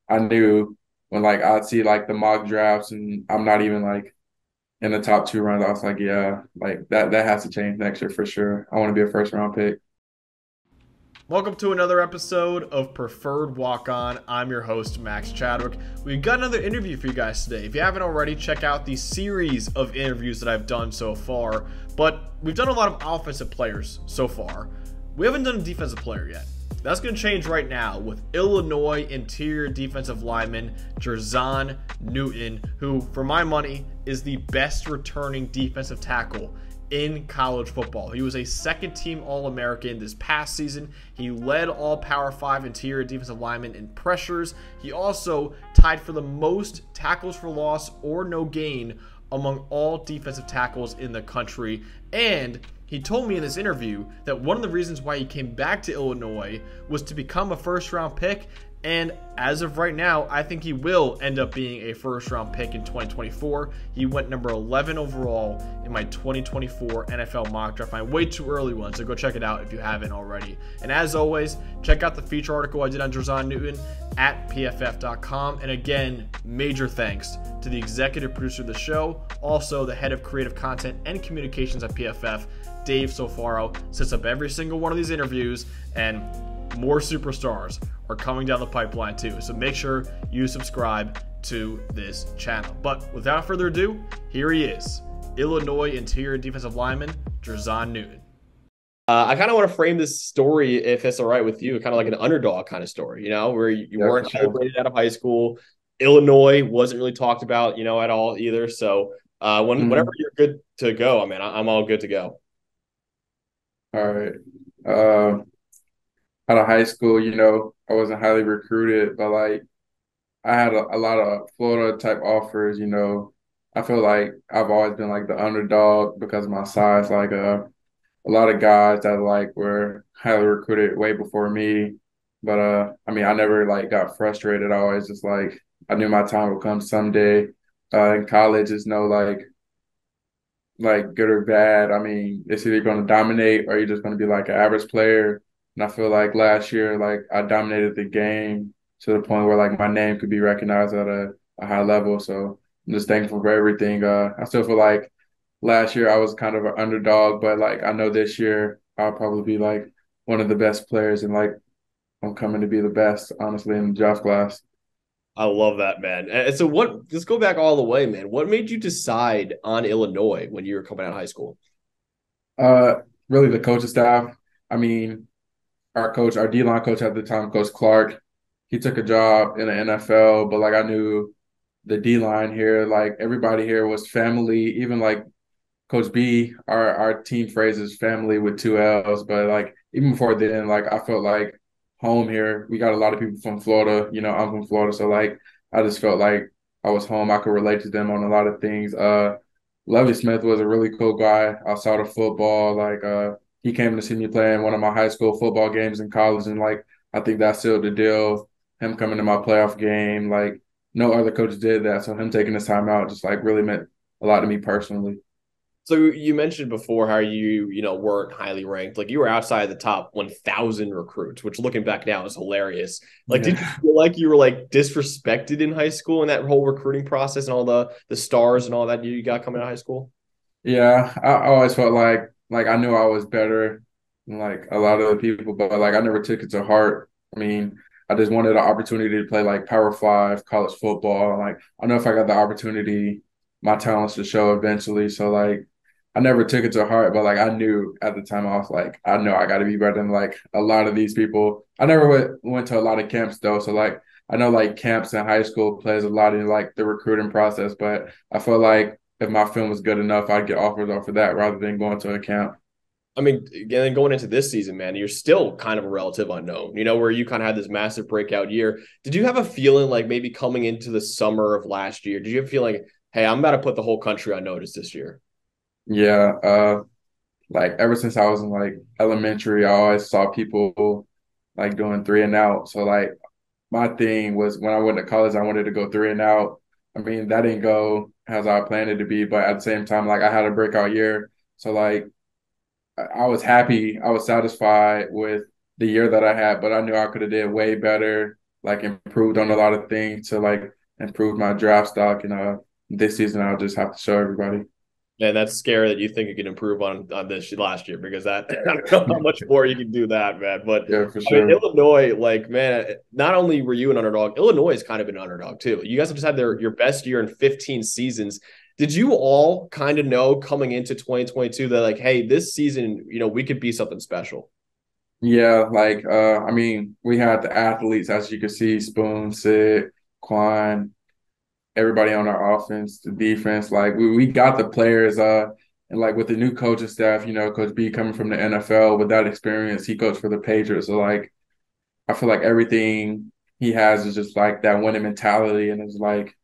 I knew when like I'd see like the mock drafts and I'm not even like in the top two runs, I was like, yeah, like that has to change next year for sure. I want to be a first round pick. Welcome to another episode of Preferred Walk On. I'm your host, Max Chadwick. We've got another interview for you guys today. If you haven't already, check out the series of interviews that I've done so far. But we've done a lot of offensive players so far. We haven't done a defensive player yet. That's going to change right now with Illinois interior defensive lineman Jer'Zhan Newton, who, for my money, is the best returning defensive tackle in college football. He was a second-team All-American this past season. He led all Power 5 interior defensive linemen in pressures. He also tied for the most tackles for loss or no gain among all defensive tackles in the country. And he told me in this interview that one of the reasons why he came back to Illinois was to become a first-round pick. And as of right now, I think he will end up being a first-round pick in 2024. He went number 11 overall in my 2024 NFL mock draft, my way too early one, so go check it out if you haven't already. And as always, check out the feature article I did on Jer'Zhan Newton at pff.com. And again, major thanks to the executive producer of the show, also the head of creative content and communications at PFF, Dave Sofaro, sets up every single one of these interviews, and more superstars are coming down the pipeline too. So make sure you subscribe to this channel. But without further ado, here he is, Illinois interior defensive lineman, Jer'Zhan Newton. I kind of want to frame this story, if it's all right with you, kind of like an underdog kind of story, where you Yeah, for weren't sure. celebrated out of high school. Illinois wasn't really talked about, at all either. So whenever Mhm. you're good to go, I'm all good to go. All right. Uh, Out of high school, I wasn't highly recruited, but like I had a lot of Florida type offers. I feel like I've always been like the underdog because of my size. Like a lot of guys that like were highly recruited way before me. But I mean, I never like got frustrated. I always just like I knew my time would come someday. In college, is no like good or bad. I mean, it's either going to dominate or you're just going to be like an average player. And I feel like last year, like I dominated the game to the point where like my name could be recognized at a high level. So I'm just thankful for everything. I still feel like last year I was kind of an underdog, but like I know this year I'll probably be like one of the best players, and like I'm coming to be the best, honestly, in the draft class. I love that, man. And so let's go back all the way, man. What made you decide on Illinois when you were coming out of high school? Uh, Really the coaching staff. I mean, our D-line coach at the time, Coach Clark, he took a job in the NFL, but like I knew the D-line here, like everybody here was family. Even like Coach B, our team phrase is family with two L's. But like even before then, like I felt like home here. We got a lot of people from Florida. I'm from Florida, so like I just felt like I was home. I could relate to them on a lot of things. Lovey Smith was a really cool guy outside of football. Like he came to see me play in one of my high school football games in college, and like I think that sealed the deal. Him coming to my playoff game, like no other coach did that. So him taking this time out just like really meant a lot to me personally. So you mentioned before how you weren't highly ranked. Like you were outside the top 1,000 recruits, which looking back now is hilarious. Like, did you Yeah. feel like you were like disrespected in high school in that whole recruiting process and all the stars and all that you got coming out of high school? Yeah, I always felt like I knew I was better than like a lot of the people, but like I never took it to heart. I mean, I just wanted the opportunity to play like Power Five college football. Like I know if I got the opportunity, my talents to show eventually. So like I never took it to heart, but like I knew at the time I was like, I know I got to be better than like a lot of these people. I never went to a lot of camps though, so like I know like camps in high school plays a lot in like the recruiting process, but I feel like if my film was good enough, I'd get offers off of that rather than going to a camp. I mean, again, going into this season, man, you're still kind of a relative unknown, where you kind of had this massive breakout year. Did you have a feeling like maybe coming into the summer of last year, did you feel like, hey, I'm about to put the whole country on notice this year? Yeah, like ever since I was in like elementary, I always saw people like doing three and out. So like my thing was when I went to college, I wanted to go three and out. I mean, that didn't go as I planned it to be, but at the same time, like I had a breakout year. So like I was happy. I was satisfied with the year that I had, but I knew I could have did way better. like improved on a lot of things to like improve my draft stock. And this season I'll just have to show everybody. And that's scary that you think you can improve on this last year because that I don't know how much more you can do that, man. But Yeah, for I mean, sure. Illinois, like man, not only were you an underdog, Illinois is kind of an underdog too. You guys have just had your best year in 15 seasons. Did you all kind of know coming into 2022 that like, hey, this season, we could be something special? Yeah, like I mean, we had the athletes as you can see, Spoon, Sid, Quan, everybody on our offense, the defense. Like we got the players and like with the new coaching staff, Coach B coming from the NFL with that experience, he coached for the Patriots. So like I feel like everything he has is just like that winning mentality and it's like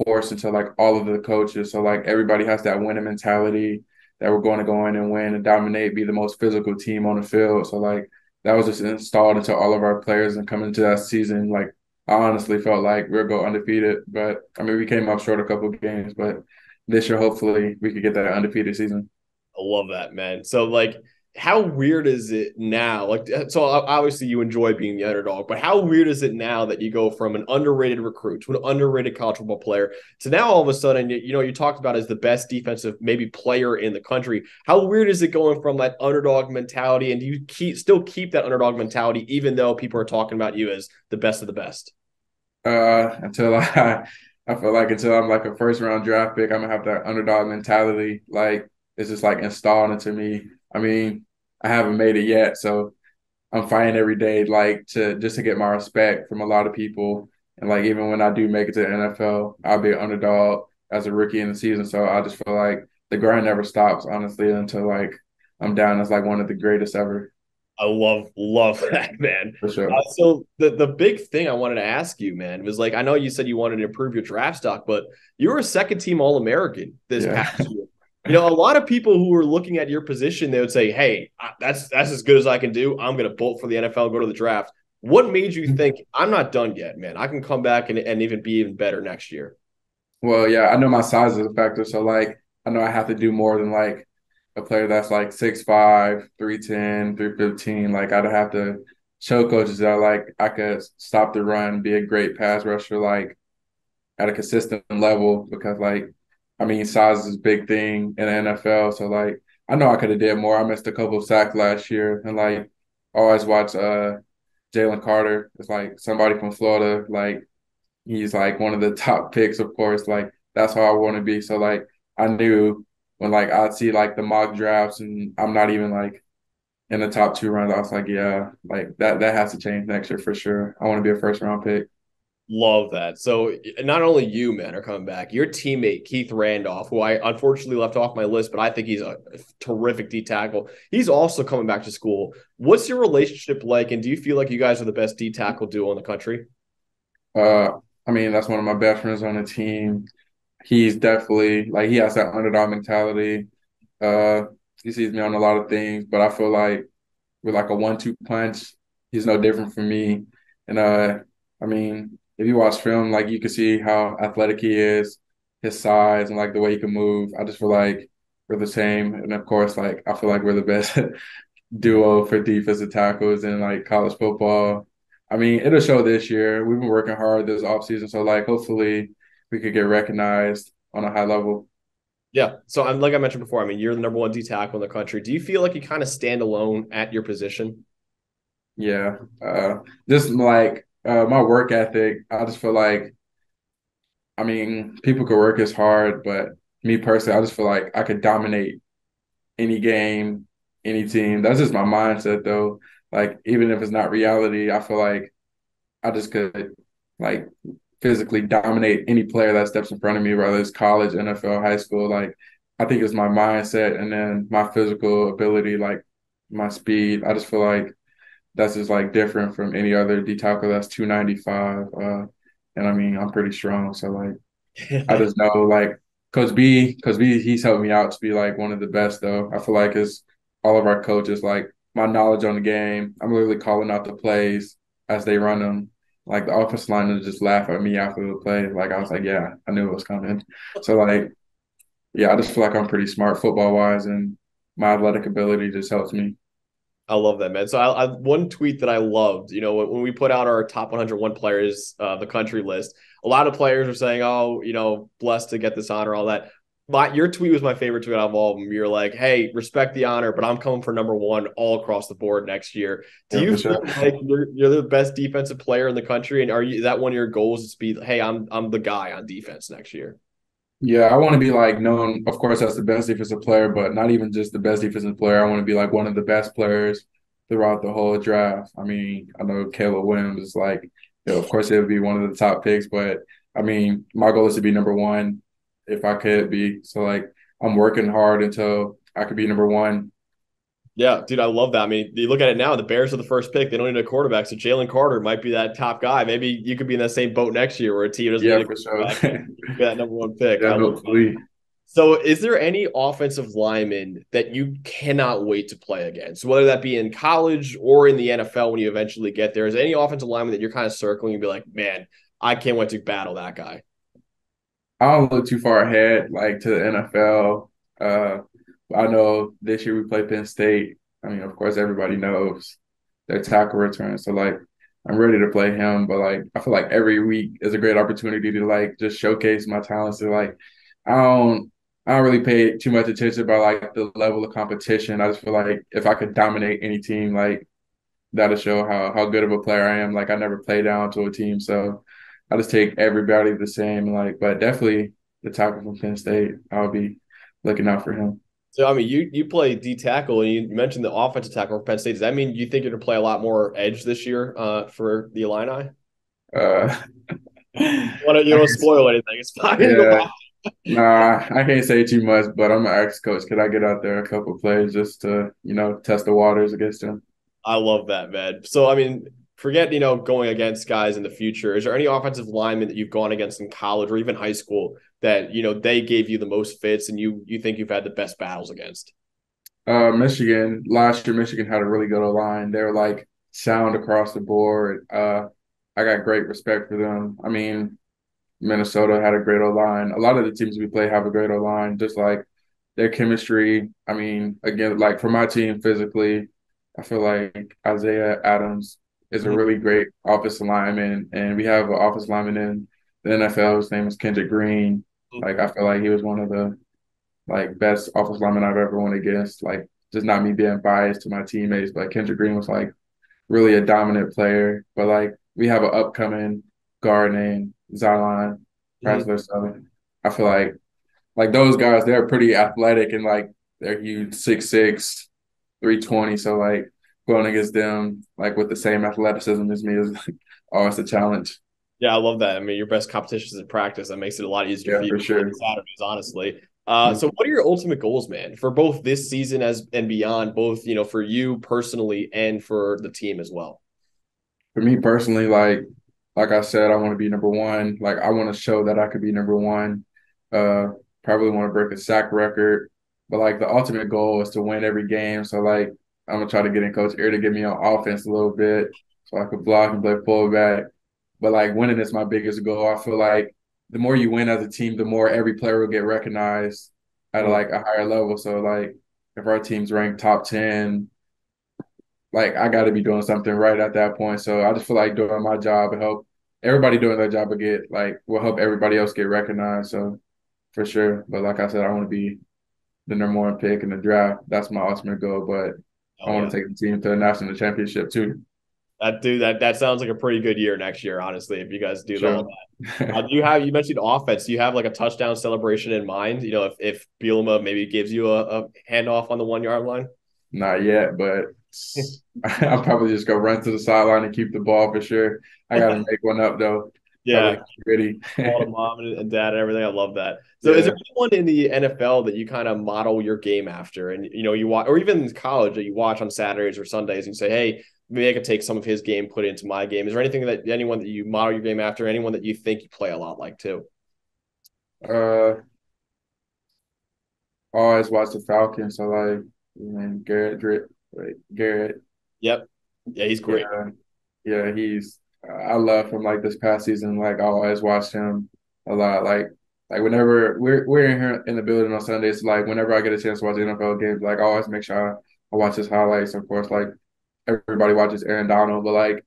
forced into like all of the coaches. So like everybody has that winning mentality that we're going to go in and win and dominate, be the most physical team on the field. So like that was just installed into all of our players and coming into that season, like I honestly felt like we'll go undefeated. But I mean we came up short a couple of games, but this year hopefully we could get that undefeated season. I love that, man. So like how weird is it now? Like so obviously you enjoy being the underdog, but how weird is it now that you go from an underrated recruit to an underrated college football player to now all of a sudden you talked about as the best defensive maybe player in the country. How weird is it going from that underdog mentality and do you still keep that underdog mentality even though people are talking about you as the best of the best? Until I feel like until I'm like a first round draft pick, I'm gonna have that underdog mentality. Like it's just like installed into me. I mean, I haven't made it yet, so I'm fighting every day, like to get my respect from a lot of people. And like even when I do make it to the NFL, I'll be an underdog as a rookie in the season. So I just feel like the grind never stops, honestly, until like I'm down as like one of the greatest ever, I love that, man. for sure. So the big thing I wanted to ask you, man, was like I know you said you wanted to improve your draft stock, but you were a second team All American this Yeah. past year. A lot of people who were looking at your position, they would say, "Hey, that's as good as I can do. I'm going to bolt for the NFL, go to the draft." What made you think I'm not done yet, man? I can come back and even be even better next year. Well, yeah, I know my size is a factor. So like I know I have to do more than like a player that's like 6'5", 310, 315. Like I'd have to show coaches that like I could stop the run, be a great pass rusher, like at a consistent level because like I mean size is a big thing in the NFL. So like I know I could have did more. I missed a couple of sacks last year and like I always watch Jalen Carter. It's like somebody from Florida, like he's like one of the top picks, of course. Like that's how I want to be. So like I knew when like I'd see like the mock drafts and I'm not even like in the top two rounds, I was like, yeah, like that has to change next year for sure. I want to be a first round pick. Love that. So not only you, man, are coming back. Your teammate Keith Randolph, who I unfortunately left off my list, but I think he's a terrific D tackle. He's also coming back to school. What's your relationship like, and do you feel like you guys are the best D tackle duo in the country? Uh, I mean, that's one of my best friends on the team. He's definitely like he has that underdog mentality. Uh, he sees me on a lot of things, but I feel like with like a 1-2 punch, he's no different from me. And I mean, if you watch film, like you can see how athletic he is, his size, and like the way he can move. I just feel like we're the same. And of course, like I feel like we're the best duo for defensive tackles in like college football. I mean, it'll show this year. We've been working hard this offseason, so like hopefully we could get recognized on a high level. Yeah. So I'm like I mentioned before. I mean, you're the number one D tackle in the country. Do you feel like you kind of stand alone at your position? Yeah. Just like my work ethic, I just feel like I mean, people could work as hard, but me personally, I just feel like I could dominate any game, any team. That's just my mindset though. Like even if it's not reality, I feel like I just could like physically dominate any player that steps in front of me, whether it's college, NFL, high school. Like I think it's my mindset and then my physical ability, like my speed. I just feel like that's just like different from any other D tackle that's 295. And I mean I'm pretty strong. So like I just know like Coach B, he's helped me out to be like one of the best though. I feel like it's all of our coaches, like my knowledge on the game. I'm literally calling out the plays as they run them. Like the offensive line will just laugh at me after the play. Like I was like, yeah, I knew it was coming. So like, yeah, I just feel like I'm pretty smart football wise and my athletic ability just helps me. I love that, man. So one tweet that I loved, when we put out our top 101 players, the country list, a lot of players were saying, "Oh, blessed to get this honor, all that." Your tweet was my favorite tweet out of all of them. You're like, "Hey, respect the honor, but I'm coming for number one all across the board next year." Do Yeah, you for sure. feel like you're the best defensive player in the country, and is that one of your goals is to be, "Hey, I'm the guy on defense next year"? Yeah, I want to be like known, of course, as the best defensive player, but not even just the best defensive player. I want to be like one of the best players throughout the whole draft. I mean, I know Caleb Williams is like, of course, he'll be one of the top picks, but I mean, my goal is to be number one if I could be. So like, I'm working hard until I could be number one. Yeah, dude, I love that. I mean, you look at it now, the Bears are the first pick. They don't need a quarterback. So Jalen Carter might be that top guy. Maybe you could be in that same boat next year where a team doesn't need Yeah, a for sure. quarterback. You be that number one pick. Yeah, I love that. hopefully. So is there any offensive lineman that you cannot wait to play against, whether that be in college or in the NFL when you eventually get there? Is there any offensive lineman that you're kind of circling and be like, man, I can't wait to battle that guy? I don't look too far ahead, like to the NFL. I know this year we play Penn State. I mean, of course, everybody knows their tackle return. So like, I'm ready to play him. But like, I feel like every week is a great opportunity to like just showcase my talents. So like, I don't, I don't really pay too much attention about like the level of competition. I just feel like if I could dominate any team, like that'll show how good of a player I am. Like I never play down to a team, so I just take everybody the same. Like, but definitely the tackle from Penn State, I'll be looking out for him. So I mean, you play D tackle, and you mentioned the offensive tackle for Penn State. Does that mean you think you're going to play a lot more edge this year for the Illini? Uh, You I don't guess, spoil anything. It's fine. Go yeah, on. nah, I can't say too much, but I'm an ex-coach. Could I get out there a couple plays just to test the waters against him? I love that, man. So I mean, forget going against guys in the future. Is there any offensive lineman that you've gone against in college or even high school that they gave you the most fits and you think you've had the best battles against? Michigan, last year, Michigan had a really good line. They were like sound across the board. I got great respect for them. I mean, Minnesota had a great O line. A lot of the teams we play have a great O line, just like their chemistry. I mean, again, like for my team physically, I feel like Isaiah Adams is a Mhm. really great offensive lineman, and we have an offensive lineman in the NFL. His name is Kendrick Green. Like I feel like he was one of the like best offensive linemen I've ever went against. Like just not me being biased to my teammates, but Kendrick Green was like really a dominant player. But like we have an upcoming guard named Xylon Mhm. Chrysler. So I feel like those guys, they're pretty athletic and like they're huge 6'6", 320. So like going against them like with the same athleticism as me is like always a challenge. Yeah, I love that. I mean, your best competition is in practice. That makes it a lot easier Yeah, for you for on sure. Saturdays, honestly. Mhm. So what are your ultimate goals, man, for both this season as and beyond, both for you personally and for the team as well? For me personally, like I said, I want to be number one. Like I want to show that I could be number one. Uh, Probably want to break a sack record, but like the ultimate goal is to win every game. So like I'm gonna try to get in Coach Ear to get me on offense a little bit, so I could block and play fullback. But like winning is my biggest goal. I feel like the more you win as a team, the more every player will get recognized at Mhm. like a higher level. So like if our team's ranked top 10, like I got to be doing something right at that point. So I just feel like doing my job will help everybody doing their job will get like will help everybody else get recognized. So for sure. But like I said, I want to be the number one pick in the draft. That's my ultimate goal. But I Oh want yeah. to take the team to the national championship too. That sounds like a pretty good year next year, honestly, if you guys For do all sure. that. You mentioned offense. Do you have like a touchdown celebration in mind? If Bielema maybe gives you a handoff on the 1 yard line? Not yet, but I'll probably just go run to the sideline and keep the ball for sure. I got to make one up though. Probably Yeah, gritty. all to mom and dad and everything. I love that. So, is there Yeah. anyone in the NFL that you kind of model your game after, and you watch, or even in college that you watch on Saturdays or Sundays, and you say, "Hey, maybe I could take some of his game, put it into my game." Is there anyone that you model your game after, anyone that you think you play a lot like too? Uh, Always watch the Falcons. So like, Garrett Drip, like Garrett. Yep. Yeah, he's great. Yeah, yeah, he's. I love him. Like this past season, like I always watch him a lot. Like whenever we're in here in the building on Sundays, like whenever I get a chance to watch the NFL games, like I always make sure I I watch his highlights, of course, like everybody watches Aaron Donald, but like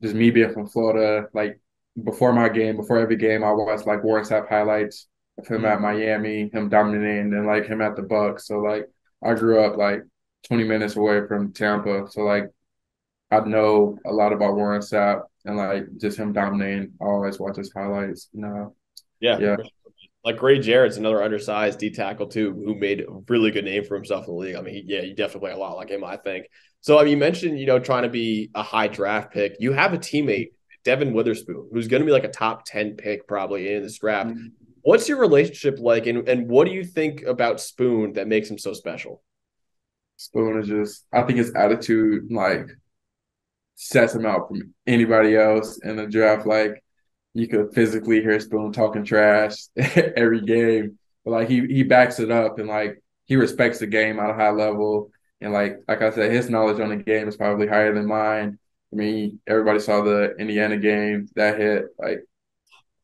just me being from Florida, like before my game, before every game, I watch like Warren Sapp highlights of him Mm. at Miami, him dominating, and like him at the Bucks. So like I grew up like 20 minutes away from Tampa, so like I know a lot about Warren Sapp and like just him dominating. I always watch his highlights. Yeah. Yeah. Like Gray Jarrett's another undersized D tackle too, who made a really good name for himself in the league. I mean, yeah, you definitely play a lot like him, I think. So I mean, you mentioned trying to be a high draft pick. You have a teammate, Devin Witherspoon, who's going to be like a top 10 pick probably in this draft. What's your relationship like, and what do you think about Spoon that makes him so special? Spoon is just, I think his attitude like sets him out from anybody else in the draft. Like you could physically hear Spoon talking trash every game, but like he backs it up and like he respects the game at a high level. And like I said, his knowledge on the game is probably higher than mine. I mean, everybody saw the Indiana game that hit. Like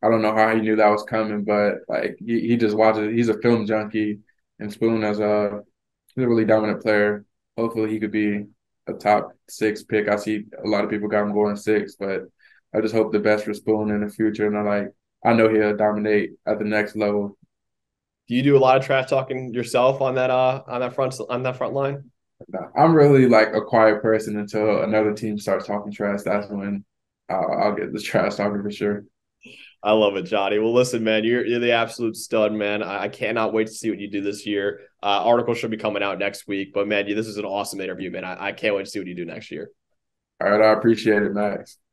I don't know how he knew that was coming, but like he just watches. He's a film junkie, and Spoon as a he's a really dominant player. Hopefully, he could be a top six pick. I see a lot of people got him going six, but I just hope the best for Spoon in the future. And I know he'll dominate at the next level. Do you do a lot of trash talking yourself on that front line? I'm really like a quiet person until another team starts talking trash. That's when I'll get the trash talking for sure. I love it, Johnny. Well, listen, man, you're the absolute stud, man. I cannot wait to see what you do this year. Article should be coming out next week, but man, this is an awesome interview, man. I can't wait to see what you do next year. All right, I appreciate it, Max.